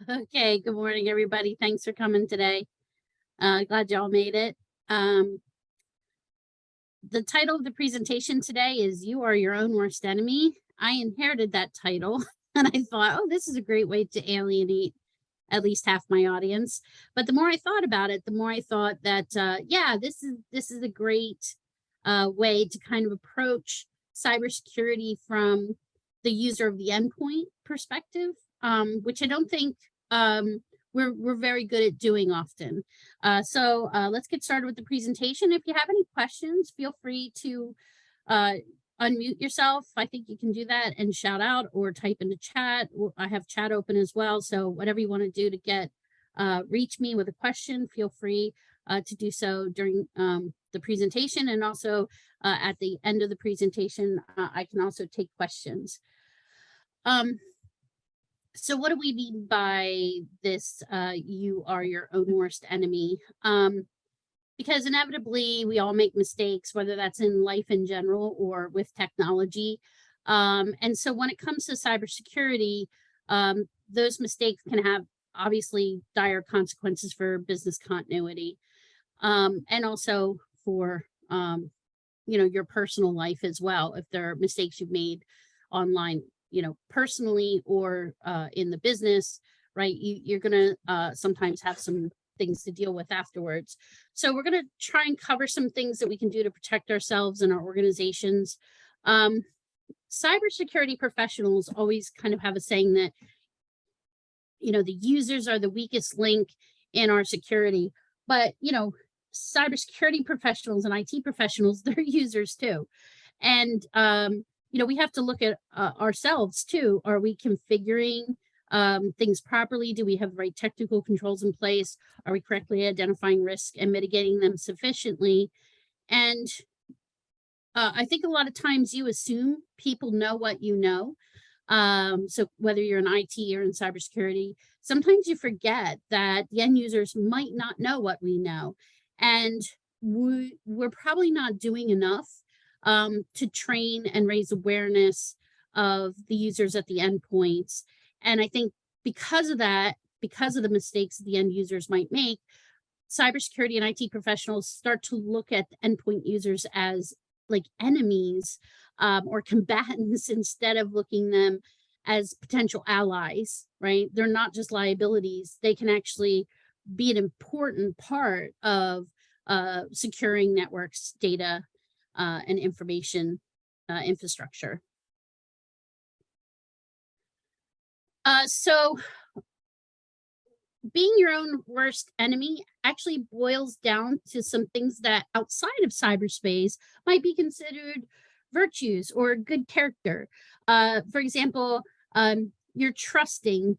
Okay, good morning, everybody. Thanks for coming today. Glad y'all made it. Um, the title of the presentation today is You Are Your Own Worst Enemy. I inherited that title and I thought, oh, this is a great way to alienate at least half my audience. But the more I thought about it, the more I thought that, yeah, this is a great way to kind of approach cybersecurity from the user of the endpoint perspective, which I don't think we're very good at doing often. So let's get started with the presentation. If you have any questions, feel free to uh, unmute yourself. I think you can do that and shout out or type in the chat. I have chat open as well. So whatever you want to do to get reach me with a question, feel free to do so during the presentation, and also at the end of the presentation, I can also take questions. So what do we mean by this, you are your own worst enemy? Because inevitably we all make mistakes, whether that's in life in general or with technology. And so when it comes to cybersecurity, those mistakes can have obviously dire consequences for business continuity, and also for your personal life as well, if there are mistakes you've made online, personally or in the business, right? You're gonna sometimes have some things to deal with afterwards. So we're gonna try and cover some things that we can do to protect ourselves and our organizations. Cybersecurity professionals always kind of have a saying that, the users are the weakest link in our security, but cybersecurity professionals and IT professionals, they're users too. And we have to look at ourselves too. Are we configuring things properly? Do we have the right technical controls in place? Are we correctly identifying risk and mitigating them sufficiently? And I think a lot of times you assume people know what you know. So whether you're in IT or in cybersecurity, sometimes you forget that the end users might not know what we know. And we're probably not doing enough to train and raise awareness of the users at the endpoints. And I think because of that, because of the mistakes the end users might make, cybersecurity and IT professionals start to look at endpoint users as like enemies, or combatants, instead of looking them as potential allies, right? They're not just liabilities. They can actually be an important part of securing networks, data, and information infrastructure. So being your own worst enemy actually boils down to some things that outside of cyberspace might be considered virtues or good character. For example, you're trusting,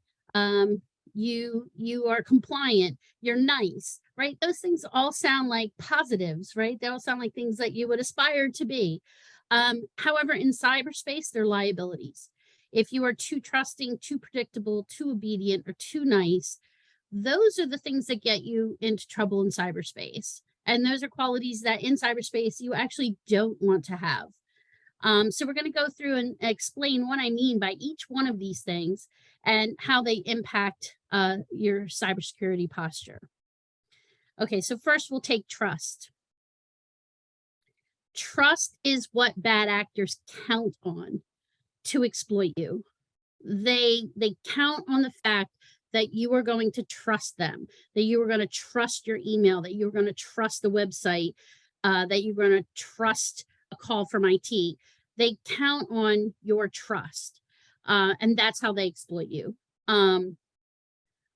you are compliant, you're nice, right? Those things all sound like positives, right? They all sound like things that you would aspire to be. However, in cyberspace, they're liabilities. If you are too trusting, too predictable, too obedient, or too nice, those are the things that get you into trouble in cyberspace. And those are qualities that in cyberspace you actually don't want to have. So we're going to go through and explain what I mean by each one of these things and how they impact your cybersecurity posture. Okay, so first we'll take trust. Trust is what bad actors count on to exploit you. They count on the fact that you are going to trust them, that you are going to trust your email, that you're going to trust the website, that you're going to trust a call from IT. They count on your trust, and that's how they exploit you.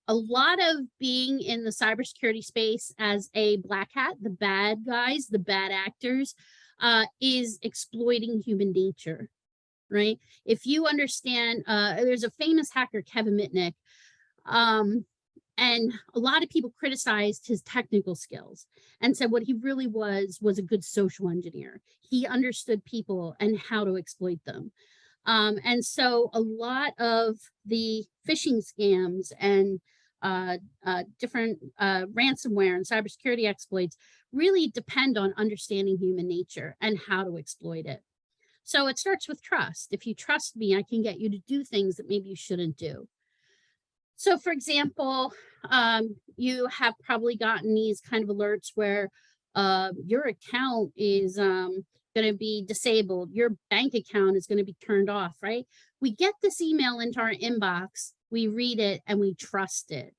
A lot of being in the cybersecurity space as a black hat, the bad guys, the bad actors, is exploiting human nature, right? If you understand, there's a famous hacker, Kevin Mitnick, and a lot of people criticized his technical skills and said what he really was a good social engineer. He understood people and how to exploit them. And so a lot of the phishing scams and different ransomware and cybersecurity exploits really depend on understanding human nature and how to exploit it. So it starts with trust. If you trust me, I can get you to do things that maybe you shouldn't do. So for example, you have probably gotten these kind of alerts where your account is going to be disabled, your bank account is going to be turned off, right? We get this email into our inbox, we read it, and we trust it.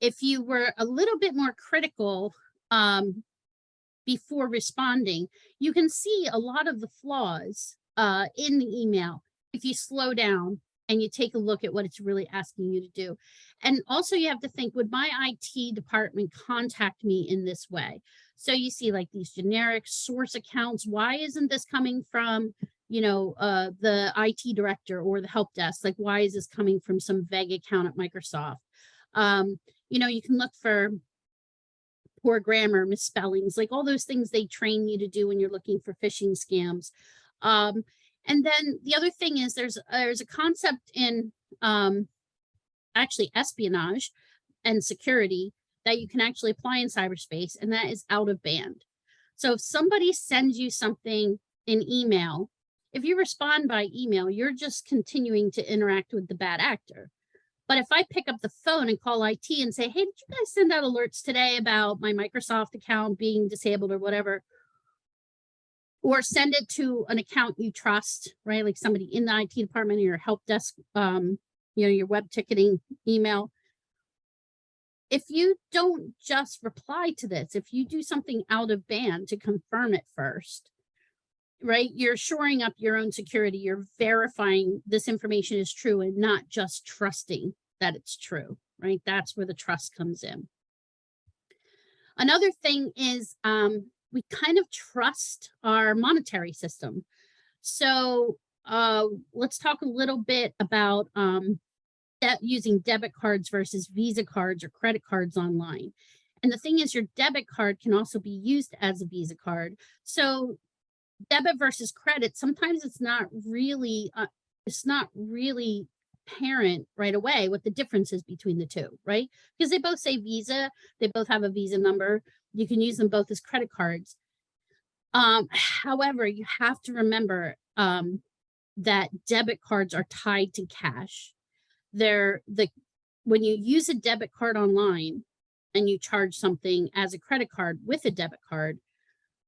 If you were a little bit more critical before responding, you can see a lot of the flaws in the email if you slow down and you take a look at what it's really asking you to do. And also you have to think, would my IT department contact me in this way? So you see like these generic source accounts. Why isn't this coming from, the IT director or the help desk? Like, why is this coming from some vague account at Microsoft? You can look for poor grammar, misspellings, like all those things they train you to do when you're looking for phishing scams. And then the other thing is there's a concept in actually espionage and security that you can actually apply in cyberspace, and that is out of band. So if somebody sends you something in email, if you respond by email, you're just continuing to interact with the bad actor. But if I pick up the phone and call IT and say, hey, did you guys send out alerts today about my Microsoft account being disabled or whatever? Or send it to an account you trust, right? Like somebody in the IT department or your help desk, your web ticketing email. If you don't just reply to this, if you do something out of band to confirm it first, right, you're shoring up your own security. You're verifying this information is true and not just trusting that it's true, right? That's where the trust comes in. Another thing is we kind of trust our monetary system. So let's talk a little bit about using debit cards versus Visa cards or credit cards online. And the thing is, your debit card can also be used as a Visa card. So debit versus credit, sometimes it's not really apparent right away what the difference is between the two, right? Because they both say Visa, they both have a Visa number. You can use them both as credit cards. However, you have to remember that debit cards are tied to cash. When you use a debit card online and you charge something as a credit card with a debit card,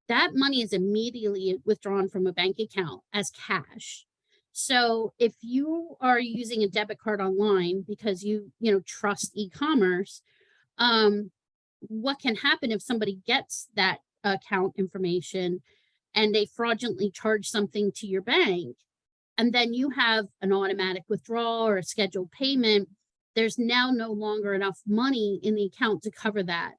that money is immediately withdrawn from a bank account as cash. So if you are using a debit card online because you trust e-commerce, what can happen if somebody gets that account information and they fraudulently charge something to your bank, and then you have an automatic withdrawal or a scheduled payment, there's now no longer enough money in the account to cover that,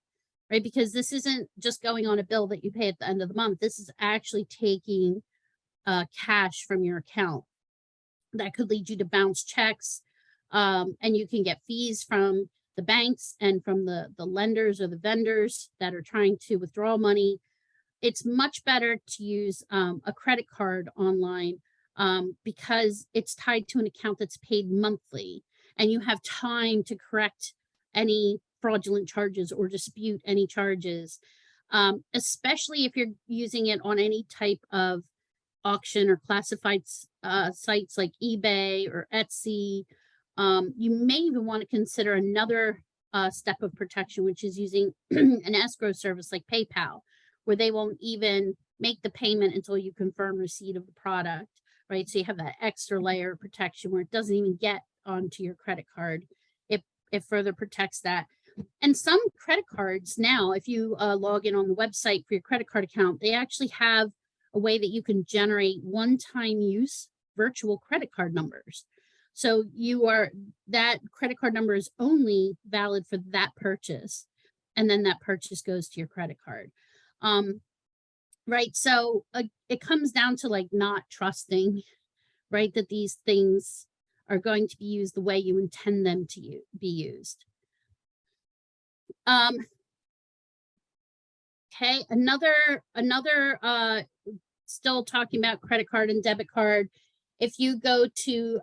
right? Because this isn't just going on a bill that you pay at the end of the month. This is actually taking cash from your account. That could lead you to bounce checks, and you can get fees from the banks and from the lenders or the vendors that are trying to withdraw money. It's much better to use a credit card online because it's tied to an account that's paid monthly, and you have time to correct any fraudulent charges or dispute any charges, especially if you're using it on any type of auction or classified sites like eBay or Etsy. You may even want to consider another step of protection, which is using an escrow service like PayPal, where they won't even make the payment until you confirm receipt of the product, right? So you have that extra layer of protection where it doesn't even get onto your credit card. It further protects that. And some credit cards now, if you log in on the website for your credit card account, they actually have a way that you can generate one-time use virtual credit card numbers. So that credit card number is only valid for that purchase, and then that purchase goes to your credit card. Right. So it comes down to like not trusting, right, that these things are going to be used the way you intend them to be used. Okay, another still talking about credit card and debit card. If you go to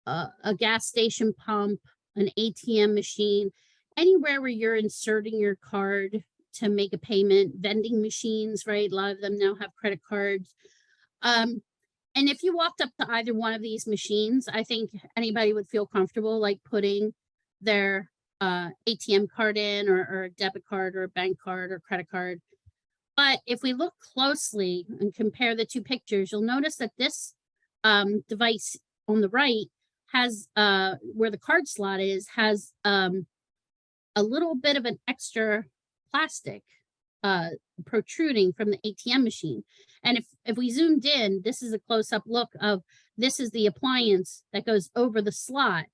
a gas station pump, an ATM machine, anywhere where you're inserting your card to make a payment, vending machines, right? A lot of them now have credit cards. And if you walked up to either one of these machines, I think anybody would feel comfortable like putting their ATM card in, or a debit card or a bank card or credit card. But if we look closely and compare the two pictures, you'll notice that this device on the right has where the card slot is, has a little bit of an extra plastic protruding from the ATM machine. And if we zoomed in, this is a close-up look of, this is the appliance that goes over the slot.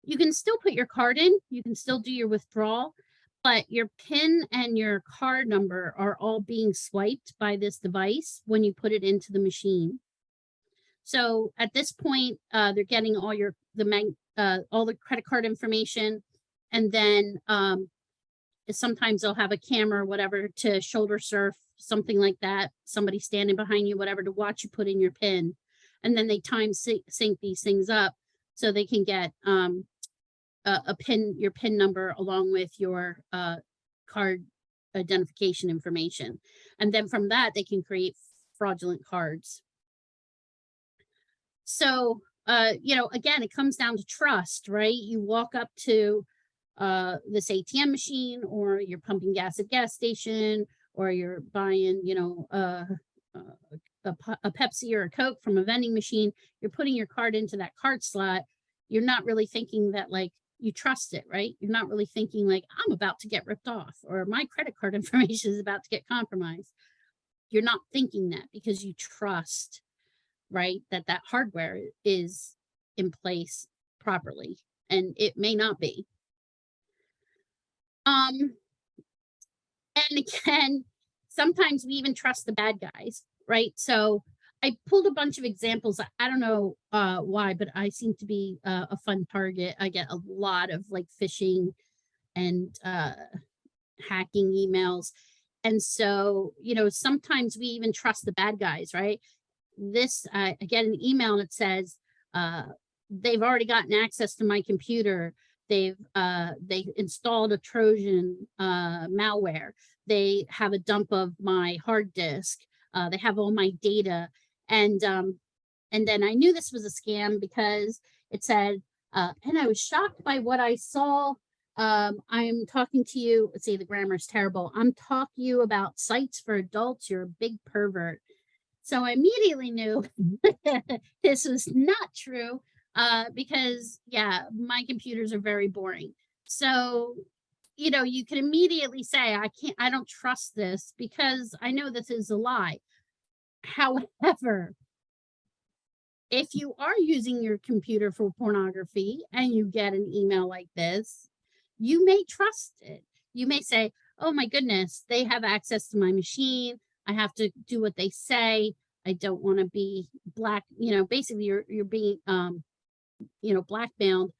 You can still put your card in, you can still do your withdrawal, but your PIN and your card number are all being swiped by this device when you put it into the machine. So at this point, they're getting all all the credit card information, and then sometimes they'll have a camera or whatever to shoulder surf, something like that, somebody standing behind you, whatever, to watch you put in your PIN. And then they time sync these things up so they can get your PIN number along with your card identification information. And then from that, they can create fraudulent cards. So, again, it comes down to trust, right? You walk up to this ATM machine, or you're pumping gas at gas station, or you're buying, a Pepsi or a Coke from a vending machine. You're putting your card into that card slot. You're not really thinking that like you trust it, right? You're not really thinking like, I'm about to get ripped off, or my credit card information is about to get compromised. You're not thinking that because you trust, right, that hardware is in place properly, and it may not be. And again, sometimes we even trust the bad guys, right? So I pulled a bunch of examples. I don't know why, but I seem to be a fun target. I get a lot of like phishing and hacking emails. And so, sometimes we even trust the bad guys, right? I get an email and it says, they've already gotten access to my computer. They installed a Trojan malware. They have a dump of my hard disk. They have all my data. And then I knew this was a scam because it said, and I was shocked by what I saw. I'm talking to you. Let's see, the grammar is terrible. I'm talking to you about sites for adults. You're a big pervert. So I immediately knew this was not true. Because yeah, my computers are very boring. So, you can immediately say, I don't trust this because I know this is a lie. However, if you are using your computer for pornography and you get an email like this, you may trust it. You may say, oh my goodness, they have access to my machine. I have to do what they say. I don't want to be basically you're being blackmailed,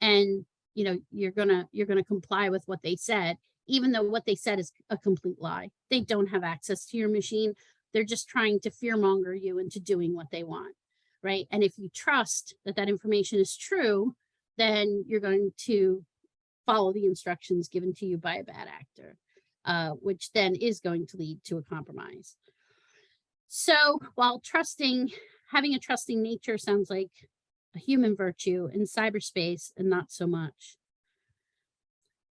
and you're gonna comply with what they said, even though what they said is a complete lie. They don't have access to your machine. They're just trying to fearmonger you into doing what they want, right? And if you trust that information is true, then you're going to follow the instructions given to you by a bad actor, which then is going to lead to a compromise. So while having a trusting nature sounds like a human virtue, in cyberspace, and not so much.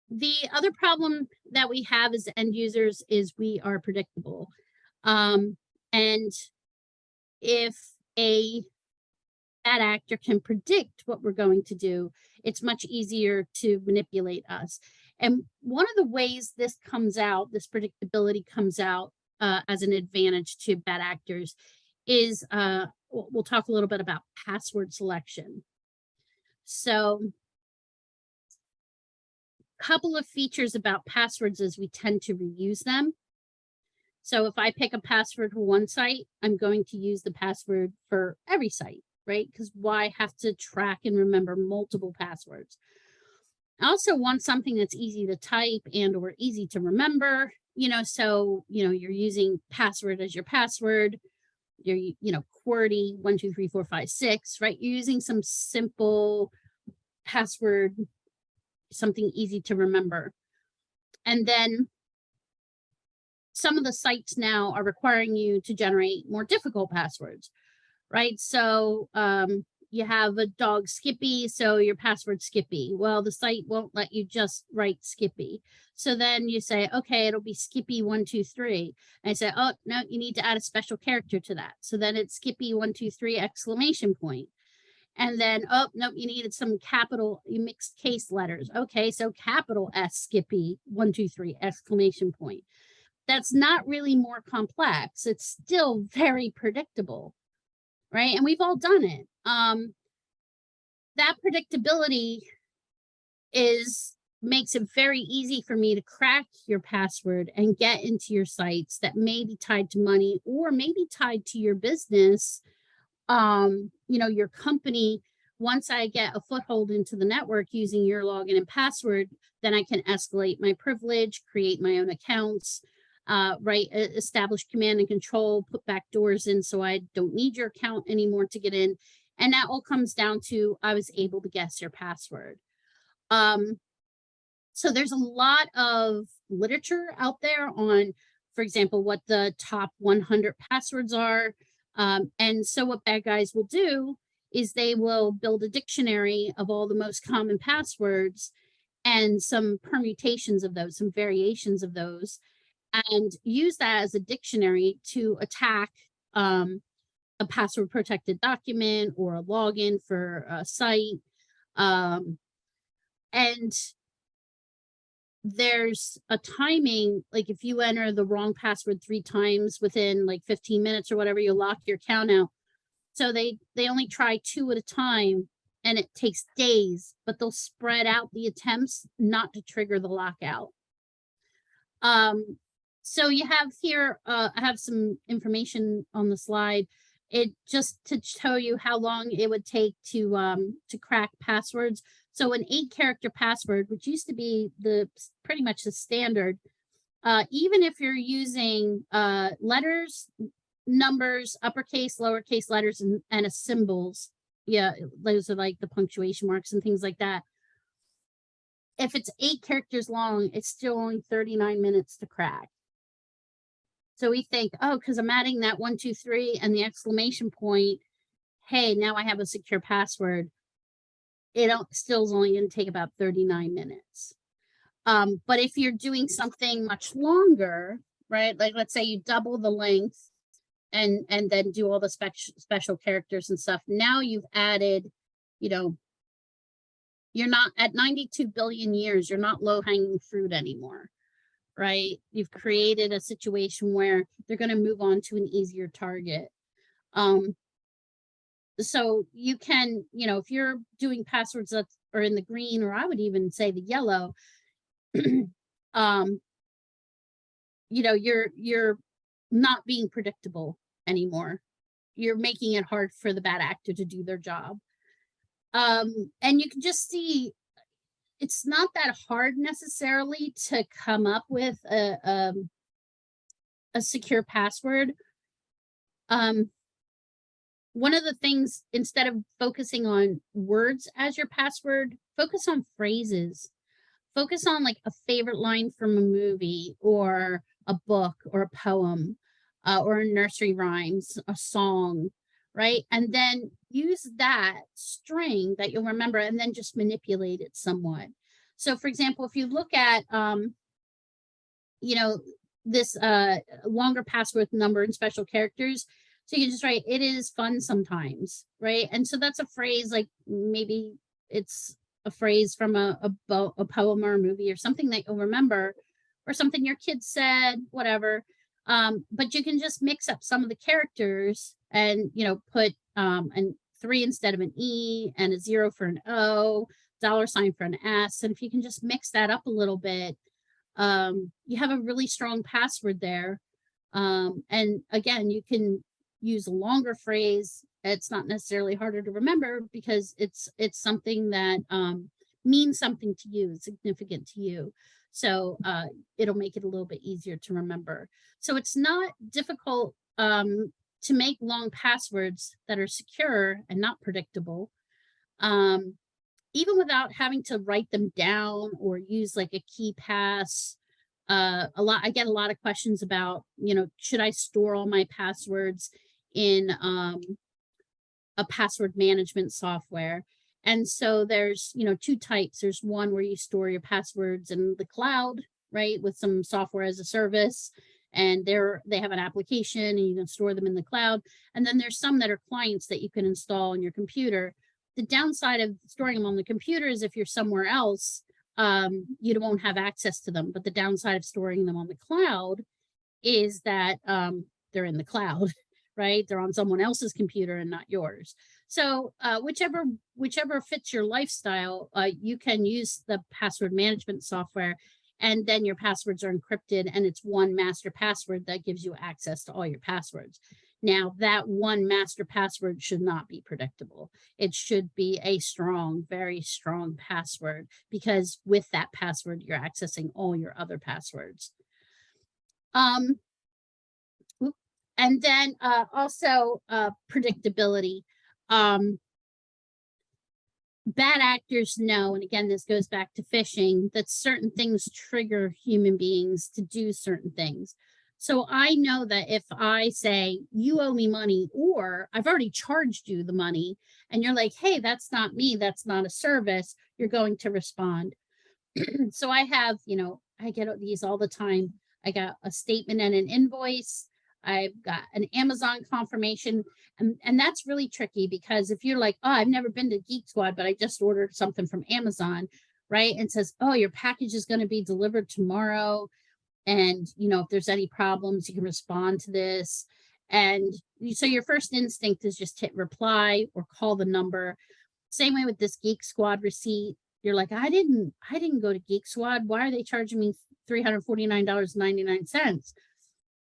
The other problem that we have as end users is we are predictable. And if a bad actor can predict what we're going to do, it's much easier to manipulate us. And one of the ways this predictability comes out as an advantage to bad actors is we'll talk a little bit about password selection. So a couple of features about passwords is we tend to reuse them. So if I pick a password for one site, I'm going to use the password for every site, right? Because why have to track and remember multiple passwords? I also want something that's easy to type and or easy to remember, so, you're using password as your password. You're, QWERTY 1 2 3 4 5 6, right? You're using some simple password, something easy to remember. And then some of the sites now are requiring you to generate more difficult passwords, right? So you have a dog Skippy, so your password Skippy. Well, the site won't let you just write Skippy. So then you say, okay, it'll be Skippy123. And I say, oh no, you need to add a special character to that. So then it's Skippy123 exclamation point. And then, oh, nope, you needed some capital, you mixed case letters. Okay, so capital S Skippy123 exclamation point. That's not really more complex. It's still very predictable, right? And we've all done it. That predictability makes it very easy for me to crack your password and get into your sites that may be tied to money or maybe tied to your business, your company. Once I get a foothold into the network using your login and password, then I can escalate my privilege, create my own accounts, establish command and control, put back doors in so I don't need your account anymore to get in. And that all comes down to I was able to guess your password. So there's a lot of literature out there on, for example, what the top 100 passwords are. And so what bad guys will do is they will build a dictionary of all the most common passwords and some permutations of those, some variations of those, and use that as a dictionary to attack a password protected document or a login for a site. And there's a timing, like if you enter the wrong password 3 times within like 15 minutes or whatever, you'll lock your account out. So they only try 2 at a time and it takes days, but they'll spread out the attempts not to trigger the lockout. So you have here, I have some information on the slide. It just to show you how long it would take to crack passwords. So an 8-character password, which used to be pretty much the standard, even if you're using letters, numbers, uppercase, lowercase letters, and a symbols, yeah, those are like the punctuation marks and things like that. If it's 8 characters long, it's still only 39 minutes to crack. So we think, oh, because I'm adding that 1, 2, 3 and the exclamation point, hey, now I have a secure password. It still is only going to take about 39 minutes. But if you're doing something much longer, right? Like let's say you double the length and then do all the special characters and stuff. Now you've added, you're not at 92 billion years, you're not low hanging fruit anymore, right? You've created a situation where they're going to move on to an easier target. So you can, if you're doing passwords that are in the green, or I would even say the yellow, you're not being predictable anymore. You're making it hard for the bad actor to do their job. And you can just see it's not that hard necessarily to come up with a secure password. One of the things, instead of focusing on words as your password, focus on phrases. Focus on like a favorite line from a movie or a book or a poem or a nursery rhymes, a song, right? And then use that string that you'll remember and then just manipulate it somewhat. So for example, if you look at, this longer password number and special characters, so you can just write, it is fun sometimes, right? And so that's a phrase, like maybe it's a phrase from a poem or a movie or something that you'll remember, or something your kids said, whatever. But you can just mix up some of the characters and, put an 3 instead of an E and a 0 for an O, $ for an S. And if you can just mix that up a little bit, you have a really strong password there. And again, you can use a longer phrase. It's not necessarily harder to remember because it's something that means something to you, it's significant to you. So it'll make it a little bit easier to remember. So it's not difficult to make long passwords that are secure and not predictable, even without having to write them down or use like a key pass. I get a lot of questions about, should I store all my passwords in a password management software. And so there's, two types. There's one where you store your passwords in the cloud, right, with some software as a service, and they have an application and you can store them in the cloud. And then there's some that are clients that you can install on your computer. The downside of storing them on the computer is if you're somewhere else, you won't have access to them. But the downside of storing them on the cloud is that they're in the cloud, right? They're on someone else's computer and not yours. So whichever fits your lifestyle, you can use the password management software, and then your passwords are encrypted, and it's one master password that gives you access to all your passwords. Now, that one master password should not be predictable. It should be a strong, very strong password, because with that password, you're accessing all your other passwords. And then also predictability. Bad actors know, and again, this goes back to phishing, that certain things trigger human beings to do certain things. So I know that if I say, you owe me money, or I've already charged you the money, and you're like, hey, that's not me, that's not a service, you're going to respond. So I have, I get these all the time. I got a statement and an invoice. I've got an Amazon confirmation. And that's really tricky, because if you're like, oh, I've never been to Geek Squad, but I just ordered something from Amazon, right? And says, oh, your package is going to be delivered tomorrow. And, if there's any problems, you can respond to this. And so your first instinct is just hit reply or call the number. Same way with this Geek Squad receipt. You're like, I didn't go to Geek Squad. Why are they charging me $349.99?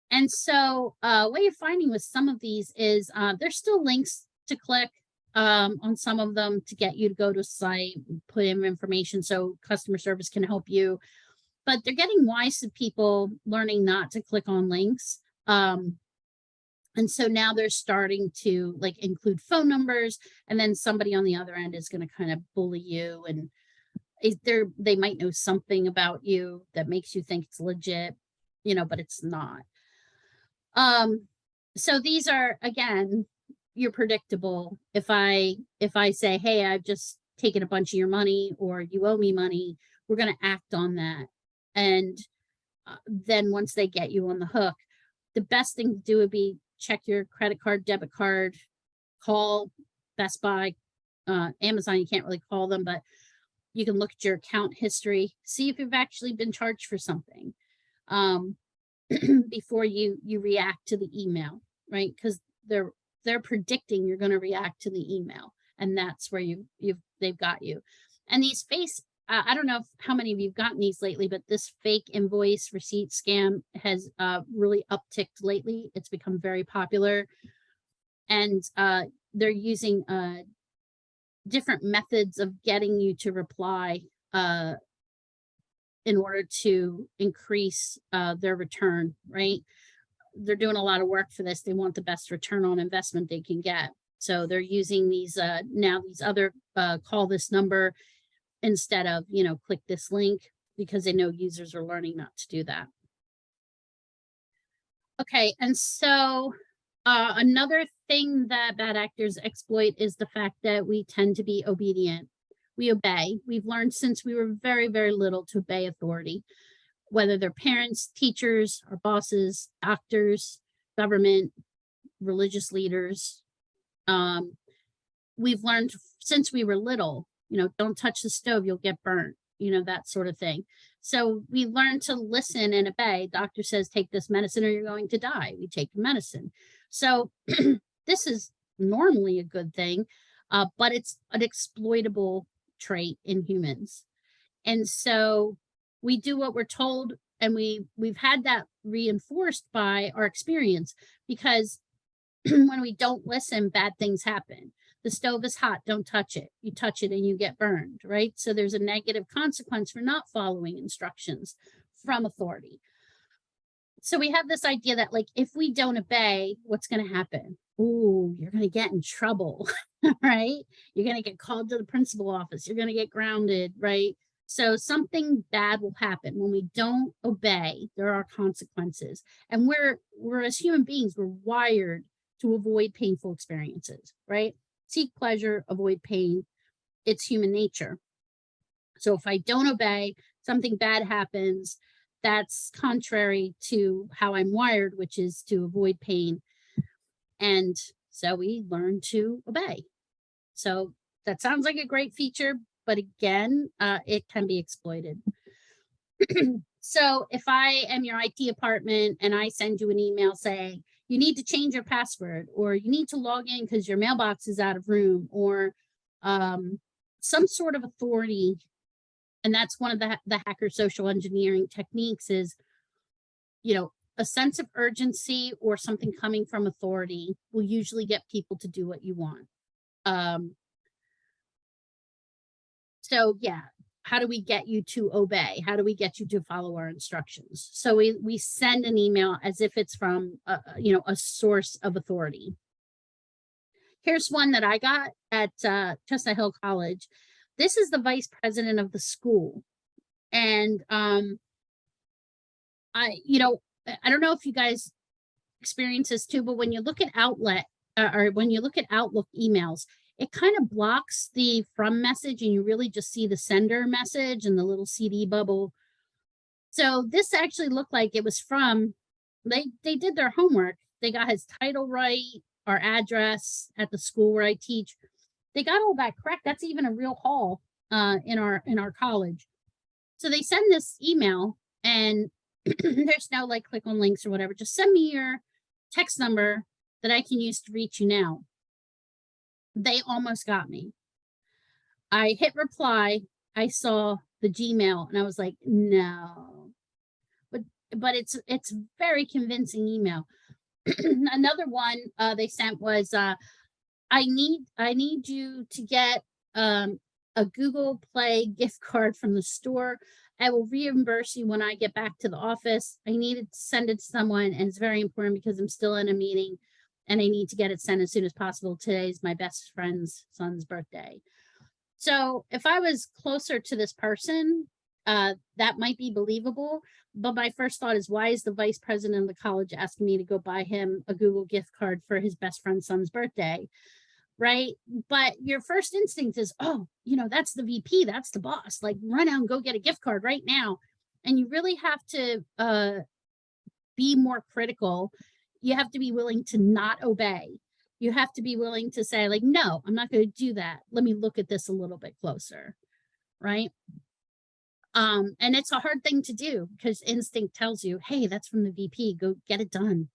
And so what you're finding with some of these is there's still links to click on some of them to get you to go to a site, put in information so customer service can help you. But they're getting wise to people learning not to click on links. And so now they're starting to include phone numbers, and then somebody on the other end is going to kind of bully you, and they might know something about you that makes you think it's legit, but it's not. So these are, again, you're predictable. If I say, hey, I've just taken a bunch of your money, or you owe me money, we're going to act on that. And then once they get you on the hook, the best thing to do would be check your credit card, debit card, call Best Buy, Amazon. You can't really call them, but you can look at your account history, see if you've actually been charged for something. Before you react to the email, right? Because they're predicting you're going to react to the email, and that's where they've got you. And these I don't know how many of you've gotten these lately, but this fake invoice receipt scam has really upticked lately. It's become very popular, and they're using different methods of getting you to reply in order to increase their return, right? They're doing a lot of work for this. They want the best return on investment they can get. So they're using these these other call this number instead of, click this link, because they know users are learning not to do that. Okay, and so another thing that bad actors exploit is the fact that we tend to be obedient. We obey. We've learned since we were very, very little to obey authority, whether they're parents, teachers, our bosses, doctors, government, religious leaders. We've learned since we were little, don't touch the stove, you'll get burnt, that sort of thing. So we learn to listen and obey. Doctor says, take this medicine or you're going to die. We take the medicine. So this is normally a good thing, but it's an exploitable trait in humans. And so we do what we're told, and we've had that reinforced by our experience, because when we don't listen, bad things happen. The stove is hot, don't touch it. You touch it and you get burned, right? So there's a negative consequence for not following instructions from authority. So we have this idea that if we don't obey, what's going to happen? Ooh, you're going to get in trouble, right? You're going to get called to the principal office. You're going to get grounded, right? So something bad will happen when we don't obey. There are consequences, and we're as human beings, we're wired to avoid painful experiences, right? seek pleasure, avoid pain. It's human nature. So if I don't obey, something bad happens. That's contrary to how I'm wired, which is to avoid pain. And so we learn to obey. So that sounds like a great feature, but again, it can be exploited. So if I am your IT department and I send you an email saying you need to change your password, or you need to log in because your mailbox is out of room, or some sort of authority, and that's one of the hacker social engineering techniques is, a sense of urgency or something coming from authority will usually get people to do what you want. So yeah, how do we get you to obey? How do we get you to follow our instructions? So we send an email as if it's from a source of authority. Here's one that I got at Chestnut Hill College. This is the vice president of the school, and I don't know if you guys experience this too, but when you look at when you look at Outlook emails, it kind of blocks the from message and you really just see the sender message and the little CD bubble. So this actually looked like it was from, they did their homework. They got his title right, our address at the school where I teach. They got all that correct. That's even a real hall in our college. So they send this email and there's no like click on links or whatever. Just send me your text number that I can use to reach you now. They almost got me. I hit reply. I saw the Gmail and I was like, no. But it's very convincing email. Another one they sent was I need you to get a Google Play gift card from the store. I will reimburse you when I get back to the office. I needed to send it to someone, and it's very important because I'm still in a meeting and I need to get it sent as soon as possible. Today's my best friend's son's birthday. So if I was closer to this person, that might be believable. But my first thought is, why is the vice president of the college asking me to go buy him a Google gift card for his best friend's son's birthday? Right. But your first instinct is, oh, that's the VP, that's the boss. Like, run out and go get a gift card right now. And you really have to be more critical. You have to be willing to not obey. You have to be willing to say, like, no, I'm not going to do that. Let me look at this a little bit closer. Right. And it's a hard thing to do because instinct tells you, hey, that's from the VP. Go get it done.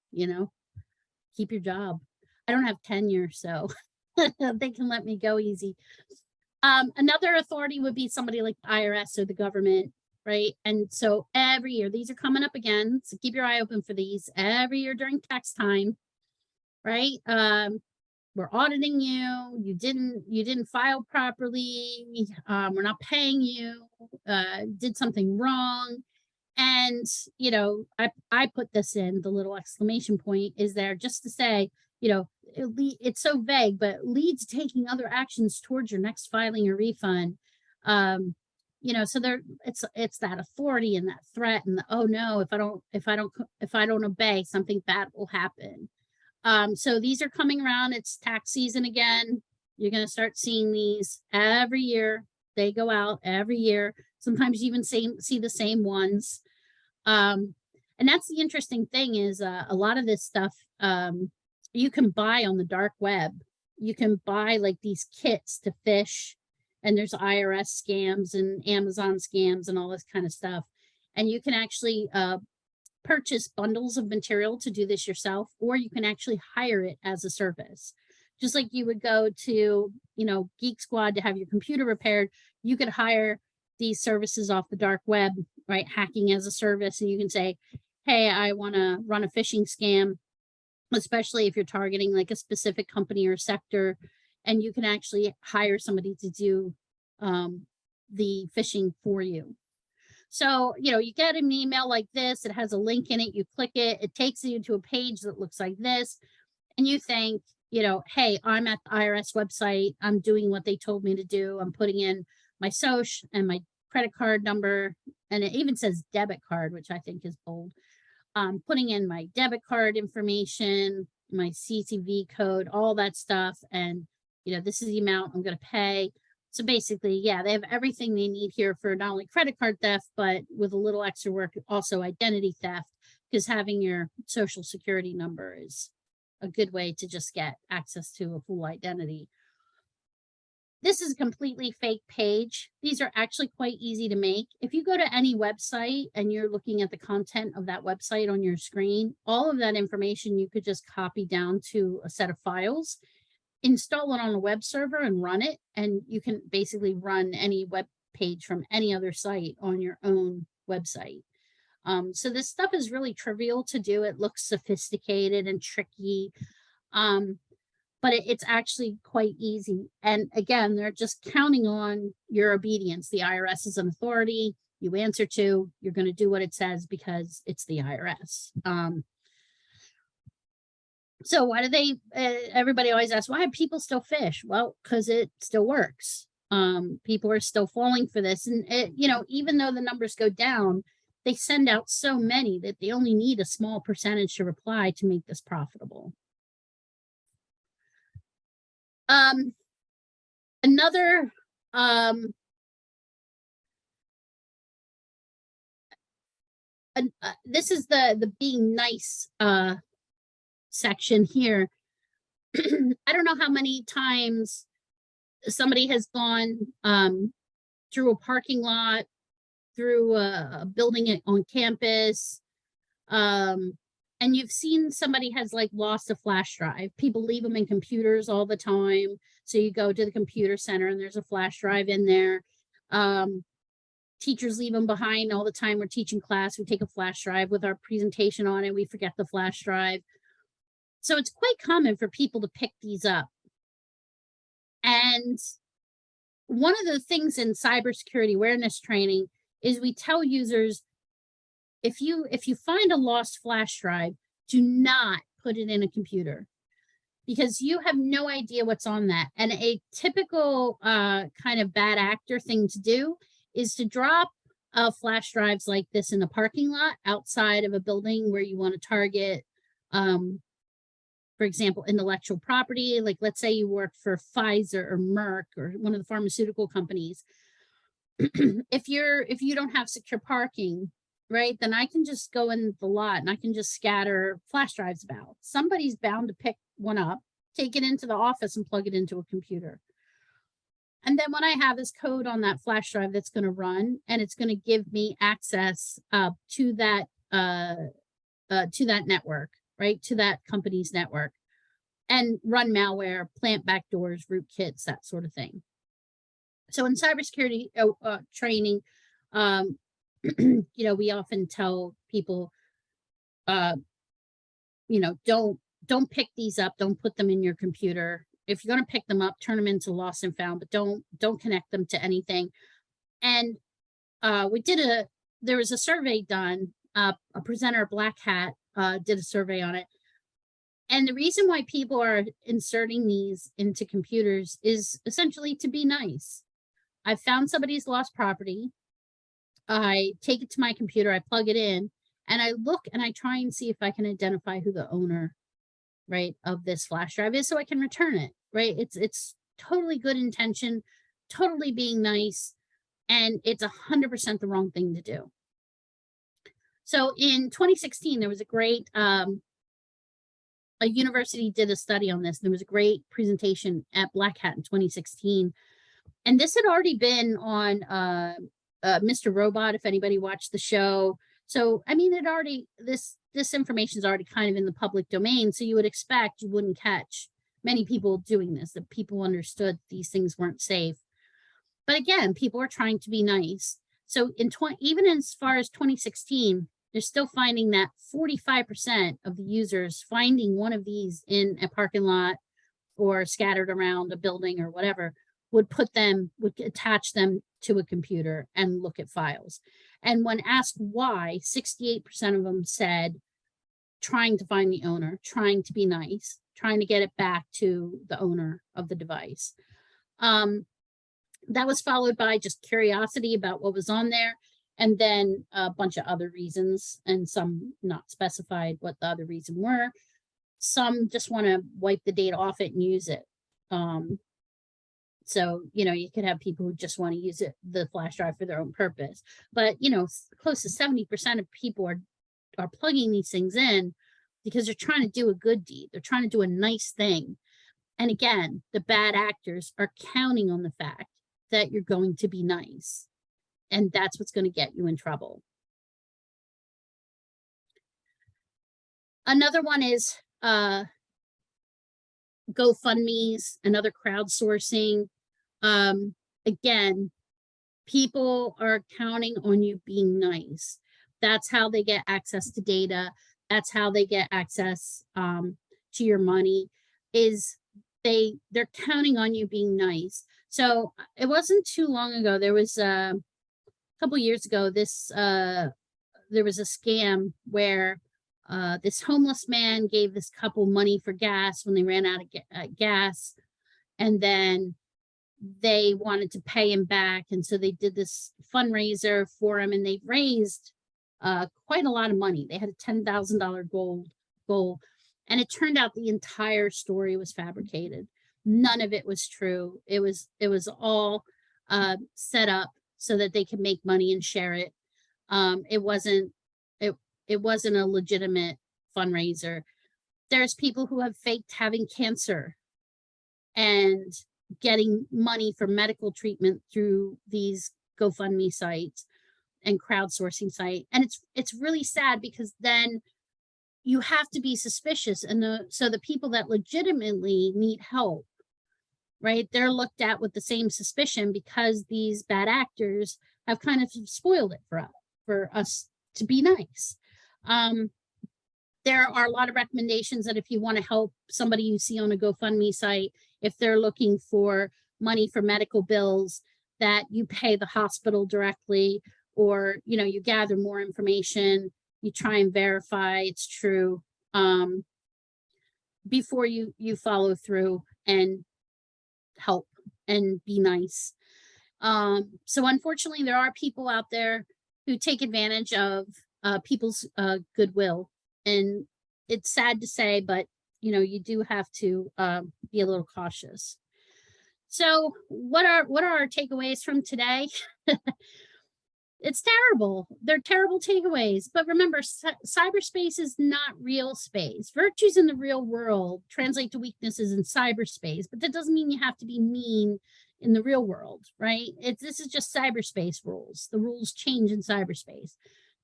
Keep your job. I don't have tenure, so they can let me go easy. Another authority would be somebody like the IRS or the government, right? And so every year, these are coming up again. So keep your eye open for these every year during tax time, right? We're auditing you. You didn't file properly. We're not paying you. Did something wrong. And I put this in, the little exclamation point is there just to say, it's so vague, but leads taking other actions towards your next filing or refund. So there it's that authority and that threat and oh no, if I don't obey, something bad will happen. So these are coming around. It's tax season again. You're going to start seeing these every year. They go out every year. Sometimes you even see the same ones. And that's the interesting thing is a lot of this stuff you can buy on the dark web. You can buy like these kits to fish, and there's IRS scams and Amazon scams and all this kind of stuff. And you can actually purchase bundles of material to do this yourself, or you can actually hire it as a service. Just like you would go to, Geek Squad to have your computer repaired, you could hire these services off the dark web, right? Hacking as a service. And you can say, hey, I want to run a phishing scam, especially if you're targeting like a specific company or sector, and you can actually hire somebody to do the phishing for you. So, you get an email like this, it has a link in it, you click it, it takes you to a page that looks like this, and you think, hey, I'm at the IRS website, I'm doing what they told me to do, I'm putting in my social and my credit card number, and it even says debit card, which I think is bold. Putting in my debit card information, my CCV code, all that stuff, and this is the amount I'm going to pay. So basically, yeah, they have everything they need here for not only credit card theft, but with a little extra work, also identity theft, because having your social security number is a good way to just get access to a full identity. This is a completely fake page. These are actually quite easy to make. If you go to any website and you're looking at the content of that website on your screen, all of that information you could just copy down to a set of files, install it on a web server and run it. And you can basically run any web page from any other site on your own website. So this stuff is really trivial to do. It looks sophisticated and tricky, but it's actually quite easy. And again, they're just counting on your obedience. The IRS is an authority you answer to. You're going to do what it says because it's the IRS. So why do they, everybody always asks, why do people still fish? Well, because it still works. People are still falling for this. And, even though the numbers go down, they send out so many that they only need a small percentage to reply to make this profitable. This is the being nice section here. I don't know how many times somebody has gone through a parking lot, through a building on campus, and you've seen somebody has like lost a flash drive. People leave them in computers all the time. So you go to the computer center and there's a flash drive in there. Teachers leave them behind all the time. We're teaching class, we take a flash drive with our presentation on it, we forget the flash drive. So it's quite common for people to pick these up. And one of the things in cybersecurity awareness training is we tell users, if you find a lost flash drive, do not put it in a computer, because you have no idea what's on that. And a typical kind of bad actor thing to do is to drop flash drives like this in a parking lot outside of a building where you want to target, for example, intellectual property. Like, let's say you work for Pfizer or Merck or one of the pharmaceutical companies. If you don't have secure parking, right, then I can just go in the lot and I can just scatter flash drives about. Somebody's bound to pick one up, take it into the office and plug it into a computer. And then when I have this code on that flash drive that's going to run, and it's going to give me access to that network, right, to that company's network, and run malware, plant backdoors, rootkits, that sort of thing. So in cybersecurity training, we often tell people, don't pick these up, don't put them in your computer. If you're going to pick them up, turn them into lost and found, but don't connect them to anything. And there was a survey done, a presenter, Black Hat, did a survey on it. And the reason why people are inserting these into computers is essentially to be nice. I found somebody's lost property. I take it to my computer, I plug it in, and I look and I try and see if I can identify who the owner, right, of this flash drive is, so I can return it, right? It's totally good intention, totally being nice, and it's 100% the wrong thing to do. So in 2016, there was a great, a university did a study on this. There was a great presentation at Black Hat in 2016. And this had already been on Mr. Robot, if anybody watched the show. So, I mean, this information is already kind of in the public domain. So you would expect you wouldn't catch many people doing this, that people understood these things weren't safe. But again, people are trying to be nice. So even as far as 2016, they're still finding that 45% of the users finding one of these in a parking lot or scattered around a building or whatever would attach them to a computer and look at files. And when asked why, 68% of them said trying to find the owner, trying to be nice, trying to get it back to the owner of the device. That was followed by just curiosity about what was on there, and then a bunch of other reasons, and some not specified what the other reason were. Some just want to wipe the data off it and use it. So, you could have people who just want to use the flash drive for their own purpose. But, close to 70% of people are plugging these things in because they're trying to do a good deed. They're trying to do a nice thing. And again, the bad actors are counting on the fact that you're going to be nice. And that's what's going to get you in trouble. Another one is GoFundMe's and other crowdsourcing. Again, people are counting on you being nice. That's how they get access to data. That's how they get access to your money, is they're counting on you being nice. So it wasn't too long ago, there was a couple years ago, there was a scam where this homeless man gave this couple money for gas when they ran out of gas, and then they wanted to pay him back, and so they did this fundraiser for him, and they raised quite a lot of money. They had a $10,000 goal, and it turned out the entire story was fabricated. None of it was true. It was all set up so that they could make money and share it. It wasn't a legitimate fundraiser. There's people who have faked having cancer and getting money for medical treatment through these GoFundMe sites and crowdsourcing site. And it's really sad, because then you have to be suspicious. And so the people that legitimately need help, right, they're looked at with the same suspicion, because these bad actors have kind of spoiled it for us to be nice. There are a lot of recommendations that if you want to help somebody you see on a GoFundMe site, if they're looking for money for medical bills, that you pay the hospital directly, or you gather more information, you try and verify it's true before you follow through and help and be nice. So unfortunately, there are people out there who take advantage of people's goodwill, and it's sad to say, but you do have to be a little cautious. So what are our takeaways from today? It's terrible. They're terrible takeaways. But remember, cyberspace is not real space. Virtues in the real world translate to weaknesses in cyberspace, but that doesn't mean you have to be mean in the real world, right? This is just cyberspace rules. The rules change in cyberspace.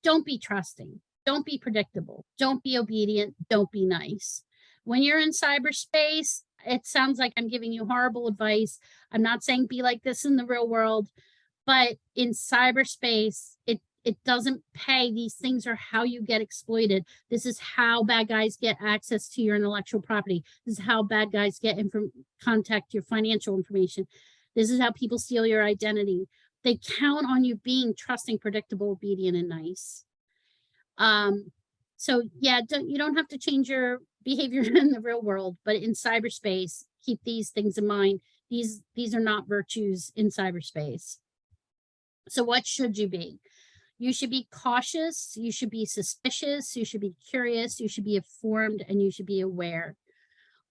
Don't be trusting. Don't be predictable. Don't be obedient. Don't be nice. When you're in cyberspace, it sounds like I'm giving you horrible advice. I'm not saying be like this in the real world, but in cyberspace, it doesn't pay. These things are how you get exploited. This is how bad guys get access to your intellectual property. This is how bad guys get contact your financial information. This is how people steal your identity. They count on you being trusting, predictable, obedient, and nice. So yeah, you don't have to change your behavior in the real world, but in cyberspace, keep these things in mind. These are not virtues in cyberspace. So what should you be? You should be cautious, you should be suspicious, you should be curious, you should be informed, and you should be aware.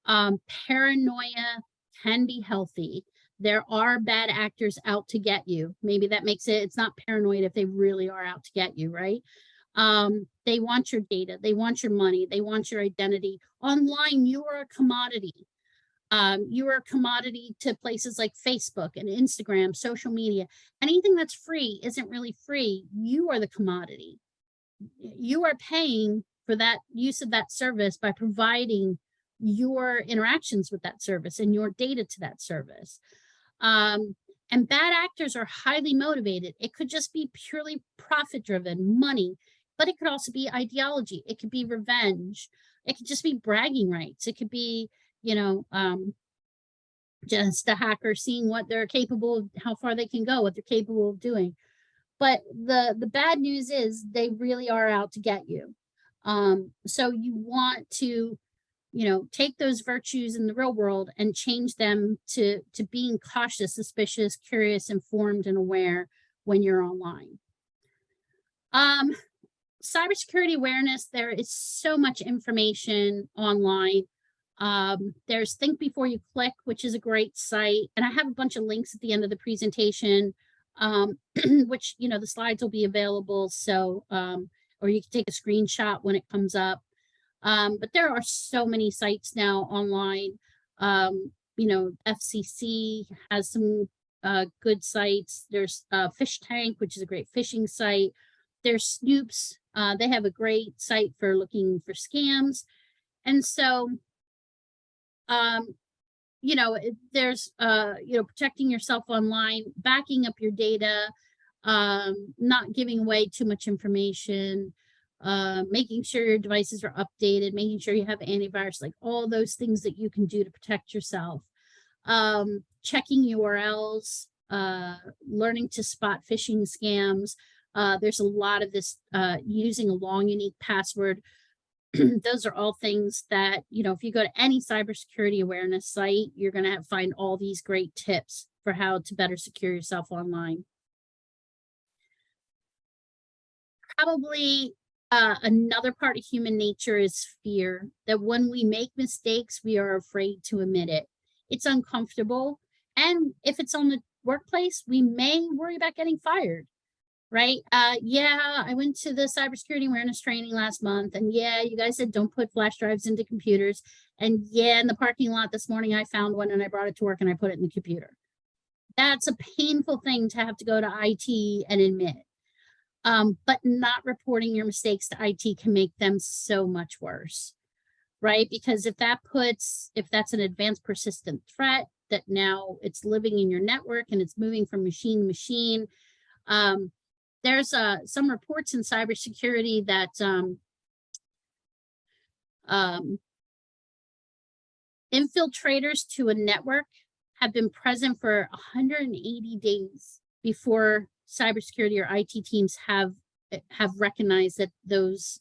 Paranoia can be healthy. There are bad actors out to get you. Maybe that makes it's not paranoid if they really are out to get you, right? They want your data, they want your money, they want your identity. Online, you are a commodity. You are a commodity to places like Facebook and Instagram, social media. Anything that's free isn't really free. You are the commodity. You are paying for that use of that service by providing your interactions with that service and your data to that service. And bad actors are highly motivated. It could just be purely profit-driven, money, but it could also be ideology. It could be revenge. It could just be bragging rights. It could be just a hacker seeing what they're capable of, how far they can go, what they're capable of doing. But the bad news is they really are out to get you. So you want to, take those virtues in the real world and change them to being cautious, suspicious, curious, informed, and aware when you're online. Cybersecurity awareness, there is so much information online. There's Think Before You Click, which is a great site. And I have a bunch of links at the end of the presentation, which, the slides will be available. So, or you can take a screenshot when it comes up. But there are so many sites now online. FCC has some good sites. There's Fish Tank, which is a great fishing site. There's Snoops. They have a great site for looking for scams. And so, there's, protecting yourself online, backing up your data, not giving away too much information, making sure your devices are updated, making sure you have antivirus, like all those things that you can do to protect yourself. Checking URLs, learning to spot phishing scams. There's a lot of this, using a long, unique password. Those are all things that, if you go to any cybersecurity awareness site, you're going to find all these great tips for how to better secure yourself online. Probably another part of human nature is fear, that when we make mistakes, we are afraid to admit it. It's uncomfortable. And if it's on the workplace, we may worry about getting fired. Right? Yeah, I went to the cybersecurity awareness training last month, and yeah, you guys said don't put flash drives into computers. And yeah, in the parking lot this morning, I found one and I brought it to work and I put it in the computer. That's a painful thing to have to go to IT and admit. But not reporting your mistakes to IT can make them so much worse, right? Because if that's an advanced persistent threat that now it's living in your network and it's moving from machine to machine, there's some reports in cybersecurity that infiltrators to a network have been present for 180 days before cybersecurity or IT teams have recognized that those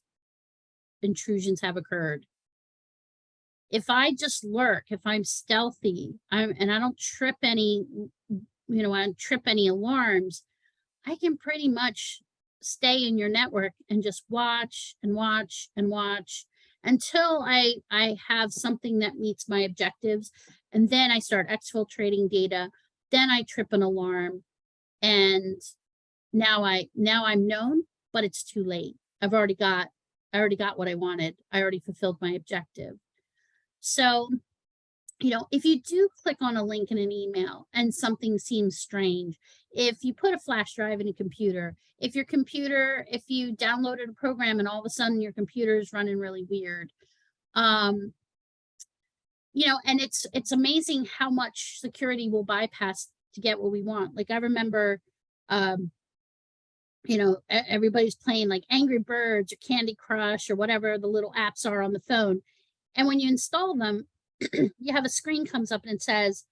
intrusions have occurred. If I just lurk, if I'm stealthy, and I don't trip any, I don't trip any alarms, I can pretty much stay in your network and just watch and watch and watch until I have something that meets my objectives. And then I start exfiltrating data. Then I trip an alarm. And now I'm known, but it's too late. I already got what I wanted. I already fulfilled my objective. So, if you do click on a link in an email and something seems strange, if you put a flash drive in a computer, if you downloaded a program and all of a sudden your computer is running really weird, and it's amazing how much security will bypass to get what we want. Like I remember, everybody's playing like Angry Birds or Candy Crush or whatever the little apps are on the phone. And when you install them, you have a screen comes up and it says,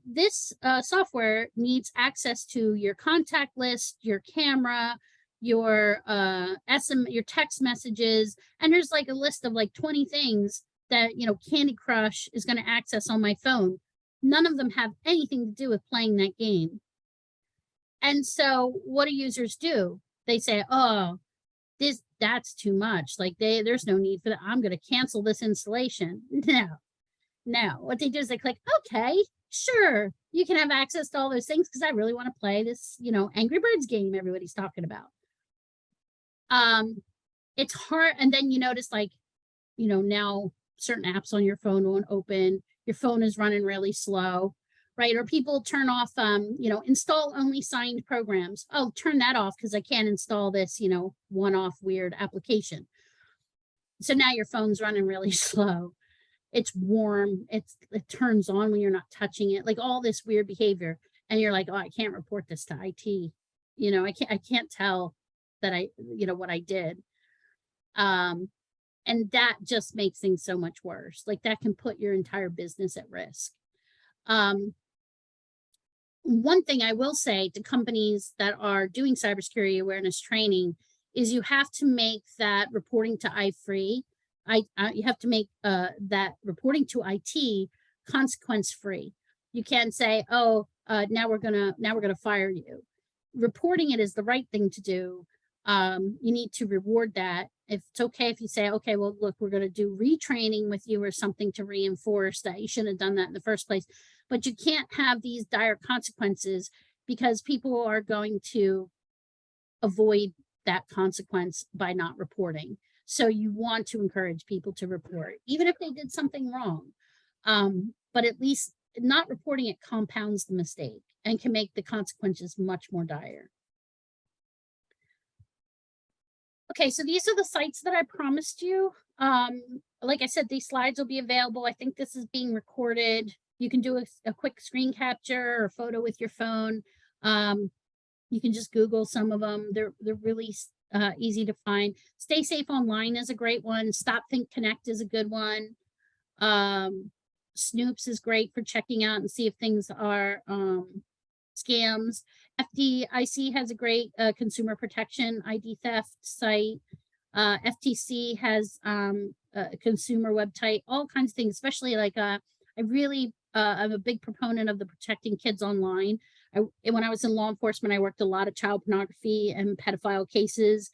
this software needs access to your contact list, your camera, your your text messages, and there's like a list of like 20 things that Candy Crush is going to access on my phone. None of them have anything to do with playing that game. And so what do users do? They say, oh, that's too much. Like there's no need for that. I'm going to cancel this installation. No, what they do is they click, okay, sure, you can have access to all those things because I really want to play this, Angry Birds game everybody's talking about. It's hard. And then you notice now certain apps on your phone won't open. Your phone is running really slow, right? Or people turn off, install only signed programs. Oh, turn that off because I can't install this, one-off weird application. So now your phone's running really slow. It's warm. It turns on when you're not touching it, like all this weird behavior. And you're like, oh, I can't report this to IT. I can't tell that what I did. And that just makes things so much worse. Like that can put your entire business at risk. One thing I will say to companies that are doing cybersecurity awareness training is you have to make that reporting to you have to make that reporting to IT consequence free. You can't say, oh, now we're gonna fire you. Reporting it is the right thing to do. You need to reward that if it's okay if you say, okay, well, look, we're going to do retraining with you or something to reinforce that you shouldn't have done that in the first place. But you can't have these dire consequences, because people are going to avoid that consequence by not reporting. So you want to encourage people to report, even if they did something wrong. But at least not reporting it compounds the mistake and can make the consequences much more dire. Okay, so these are the sites that I promised you. Like I said, these slides will be available. I think this is being recorded. You can do a quick screen capture or photo with your phone. You can just Google some of them. They're really easy to find. Stay Safe Online is a great one. Stop Think Connect is a good one. Snoops is great for checking out and see if things are scams. FDIC has a great consumer protection ID theft site. FTC has a consumer website, all kinds of things, especially like I'm a big proponent of the Protecting Kids Online. When I was in law enforcement, I worked a lot of child pornography and pedophile cases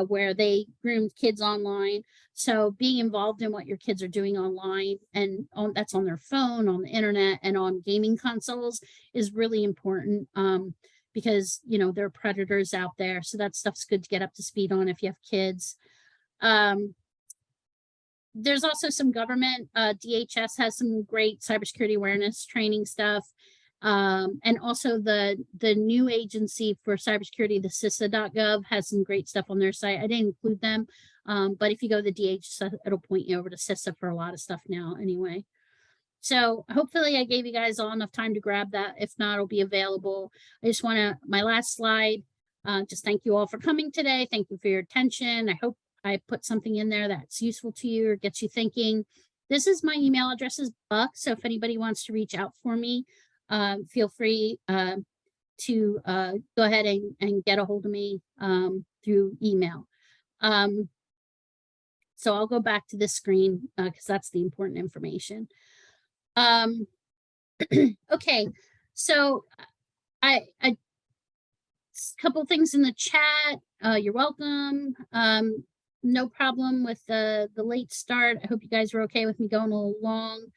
where they groomed kids online. So being involved in what your kids are doing online and that's on their phone, on the internet, and on gaming consoles is really important because, you know, there are predators out there. So that stuff's good to get up to speed on if you have kids. There's also some government, DHS has some great cybersecurity awareness training stuff. And also the new agency for cybersecurity, the CISA.gov, has some great stuff on their site. I didn't include them, but if you go to the DHS, it'll point you over to CISA for a lot of stuff now anyway. So hopefully I gave you guys all enough time to grab that. If not, it'll be available. I just want to, my last slide, just thank you all for coming today. Thank you for your attention. I hope I put something in there that's useful to you or gets you thinking. This is my email address is Buck. So if anybody wants to reach out for me, feel free to go ahead and get a hold of me through email. So I'll go back to this screen because that's the important information. Okay, so a couple things in the chat. You're welcome. No problem with the late start. I hope you guys are okay with me going a little long.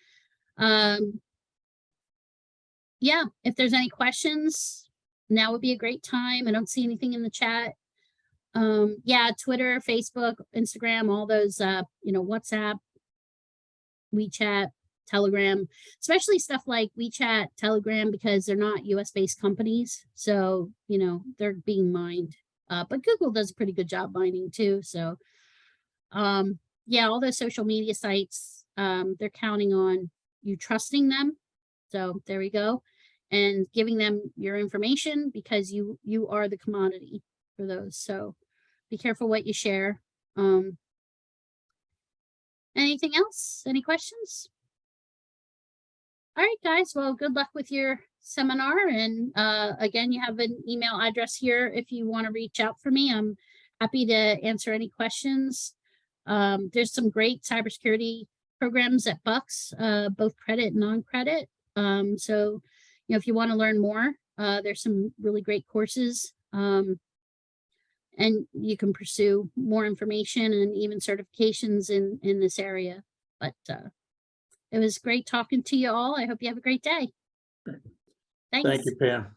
Yeah, if there's any questions, now would be a great time. I don't see anything in the chat. Yeah, Twitter, Facebook, Instagram, all those, you know, WhatsApp, WeChat, Telegram, especially stuff like WeChat, Telegram, because they're not US-based companies. So, you know, they're being mined. But Google does a pretty good job mining too. So, yeah, all those social media sites, they're counting on you trusting them. So there we go. And giving them your information because you are the commodity for those. So be careful what you share. Anything else? Any questions? All right, guys. Well, good luck with your seminar. And again, you have an email address here if you want to reach out for me. I'm happy to answer any questions. There's some great cybersecurity programs at Bucks, both credit and non-credit. So, you know, if you want to learn more, there's some really great courses, and you can pursue more information and even certifications in this area. But it was great talking to you all. I hope you have a great day. Thanks. Thank you, Pam.